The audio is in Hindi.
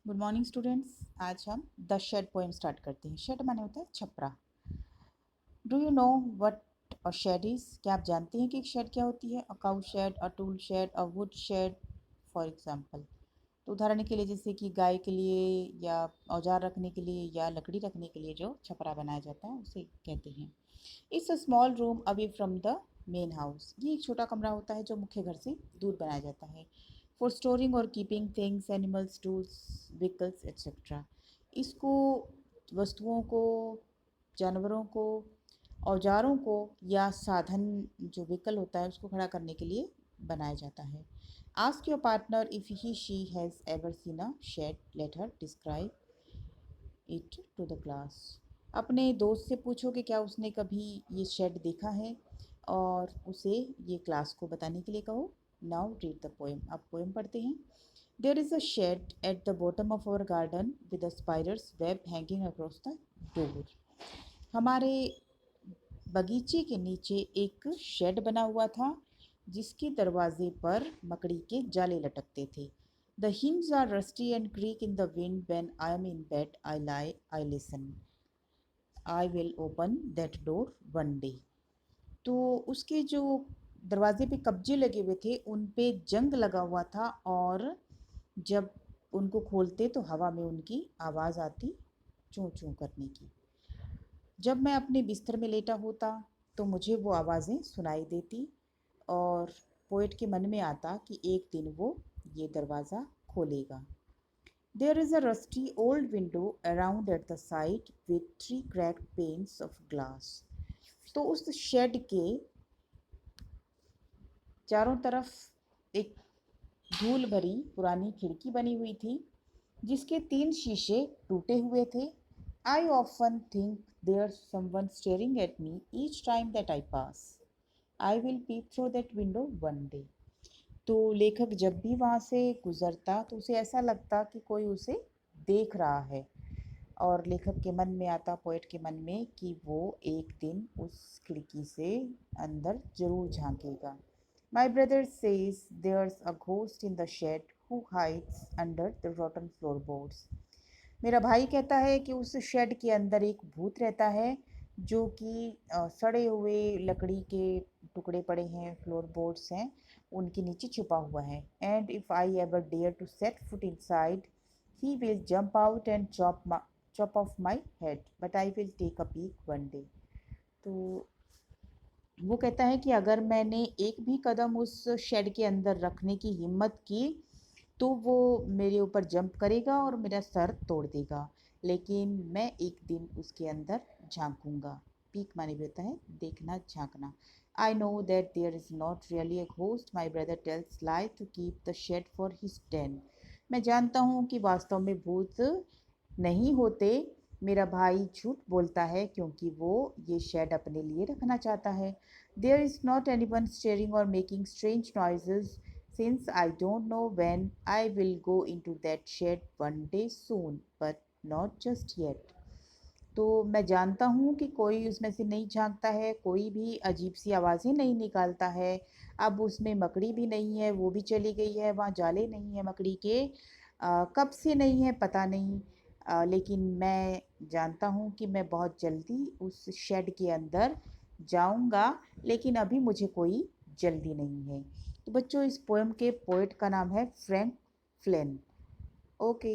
Good morning students. आज हम द शेड पोएम स्टार्ट करते हैं। शेड माने होता है छपरा। Do you know what a shed is? क्या आप जानते हैं कि एक शेड क्या होती है? A cow shed, a tool shed, a wood shed for example. तो उदाहरण के लिए जैसे कि गाय के लिए या औजार रखने के लिए या लकड़ी रखने के लिए जो छपरा बनाया जाता है उसे कहते हैं। It's a small room away from the main house. ये एक छोटा कमरा होता है जो मुख्य घर से दूर बनाया जाता है। फॉर स्टोरिंग और keeping things, animals, tools, vehicles etcetera. इसको वस्तुओं को, जानवरों को, औजारों को या साधन जो व्हीकल होता है उसको खड़ा करने के लिए बनाया जाता है। Ask your partner if he she has ever seen a shed, let her describe it to the class. अपने दोस्त से पूछो कि क्या उसने कभी ये शेड देखा है और उसे ये क्लास को बताने के लिए कहो। Now read the poem. अब पोएम पढ़ते हैं। There is a shed at the bottom of our garden with a spider's web hanging across the door. हमारे बगीचे के नीचे एक शेड बना हुआ था जिसके दरवाजे पर मकड़ी के जाले लटकते थे। The hinges are rusty and creak in the wind. When I am in bed, I lie, I listen. I will open that door one day. तो उसके जो दरवाजे पे कब्जे लगे हुए थे उन पे जंग लगा हुआ था और जब उनको खोलते तो हवा में उनकी आवाज़ आती चूं चूं करने की। जब मैं अपने बिस्तर में लेटा होता तो मुझे वो आवाज़ें सुनाई देती और पोएट के मन में आता कि एक दिन वो ये दरवाज़ा खोलेगा। There is a rusty old window around at the side with three cracked panes of glass. तो उस शेड के चारों तरफ एक धूल भरी पुरानी खिड़की बनी हुई थी जिसके 3 शीशे टूटे हुए थे। I often think there someone staring at me each time that I pass. I will peep through that window one day. तो लेखक जब भी वहाँ से गुजरता तो उसे ऐसा लगता कि कोई उसे देख रहा है और लेखक के मन में आता, पोएट के मन में, कि वो एक दिन उस खिड़की से अंदर जरूर झांकेगा। My brother says there's a ghost in the shed who hides under the rotten floorboards. मेरा भाई कहता है कि उस शेड के अंदर एक भूत रहता है जो कि सड़े हुए लकड़ी के टुकड़े पड़े हैं, फ्लोर बोर्ड्स हैं, उनके नीचे छुपा हुआ है। And if I ever dare to set foot inside he will jump out and chop off my head, but I will take a peek one day. तो वो कहता है कि अगर मैंने एक भी कदम उस शेड के अंदर रखने की हिम्मत की तो वो मेरे ऊपर जंप करेगा और मेरा सर तोड़ देगा, लेकिन मैं एक दिन उसके अंदर झांकूंगा। पीक माने भी होता है देखना, झांकना। I know that there is not really a ghost, my brother tells lie to keep the shed for his den. मैं जानता हूँ कि वास्तव में भूत नहीं होते, मेरा भाई झूठ बोलता है क्योंकि वो ये शेड अपने लिए रखना चाहता है। There is not anyone staring और making strange noises since I don't know when I will go into that shed one day soon, but not just yet. तो मैं जानता हूँ कि कोई उसमें से नहीं झांकता है, कोई भी अजीब सी आवाज़ें नहीं निकालता है। अब उसमें मकड़ी भी नहीं है, वो भी चली गई है, वहाँ जाले नहीं है मकड़ी के। कब से नहीं है पता नहीं, लेकिन मैं जानता हूँ कि मैं बहुत जल्दी उस शेड के अंदर जाऊँगा, लेकिन अभी मुझे कोई जल्दी नहीं है। तो बच्चों, इस पोएम के पोएट का नाम है फ्रैंक फ्लेन। ओके।